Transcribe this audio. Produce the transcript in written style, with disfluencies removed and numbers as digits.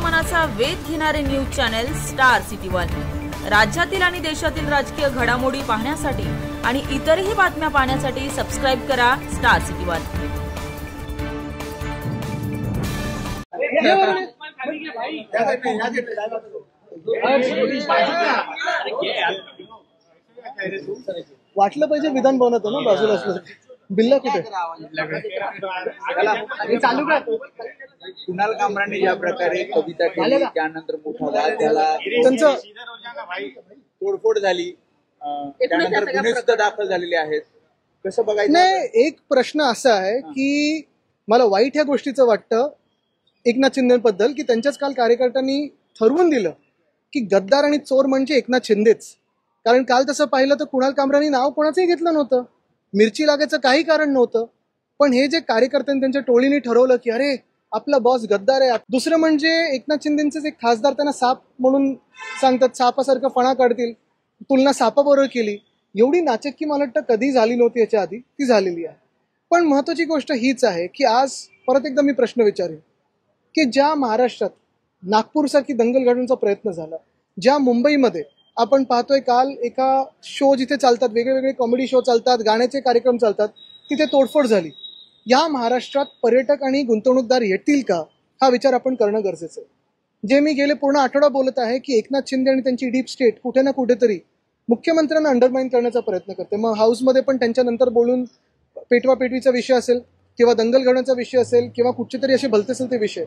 मनाचा वेध घेणारे news channel star city one. राज्यातील आणि देशातील राजकीय घडामोडी पाहण्यासाठी आणि इतरही बातम्या पाहण्यासाठी सबस्क्राइब करा स्टार सिटी वन। वाटलं पाहिजे विधान भवनात ना बाजूला असलं बिल्ला कुठे चालू का? कुणाल कामराने ज्या प्रकारे कविता केली त्यानंतर मोठा वाद झाला, त्यांचं तोडफोड झाली, त्यानंतर गुन्हे सुद्धा दाखल झालेले आहेत, कसं बघायचं? नाही, एक प्रश्न असा आहे की मला वाईट ह्या गोष्टीचं वाटतं एकनाथ शिंदेबद्दल की त्यांच्याच काल कार्यकर्त्यांनी ठरवून दिलं की गद्दार आणि चोर म्हणजे एकनाथ शिंदेच। कारण काल तसं पाहिलं तर कुणाल कामरानी नाव कोणाचंही घेतलं नव्हतं, मिरची लागायचं काही कारण नव्हतं, पण हे जे कार्यकर्त्यांनी त्यांच्या टोळीने ठरवलं की अरे आपला बॉस गद्दार आहे। दुसरं म्हणजे एकनाथ शिंदेंचेच एक खासदार त्यांना साप म्हणून सांगतात, सापासारखं फणा काढतील, तुलना सापाबरोबर केली। एवढी नाचक्की मला वाटतं कधी झाली नव्हती याच्या आधी, ती झालेली आहे। पण महत्वाची गोष्ट हीच आहे की आज परत एकदा मी प्रश्न विचारेन की ज्या महाराष्ट्रात नागपूरसारखी दंगल घडवण्याचा प्रयत्न झाला, ज्या मुंबईमध्ये आपण पाहतोय काल एका शो जिथे चालतात, वेगवेगळे कॉमेडी शो चालतात, गाण्याचे कार्यक्रम चालतात, तिथे तोडफोड झाली, या महाराष्ट्रात पर्यटक आणि गुंतवणूकदार येतील का हा विचार आपण करणं गरजेचं आहे। जे मी गेले पूर्ण आठवडा बोलत आहे की एकनाथ शिंदे आणि त्यांची डीप स्टेट कुठे ना कुठेतरी मुख्यमंत्र्यांना अंडरमाइन करण्याचा प्रयत्न करते। मग हाऊसमध्ये पण त्यांच्यानंतर बोलून पेटवापेटवीचा विषय असेल किंवा दंगल घडवण्याचा विषय असेल किंवा कुठचे तरी असे भलते सलते विषय,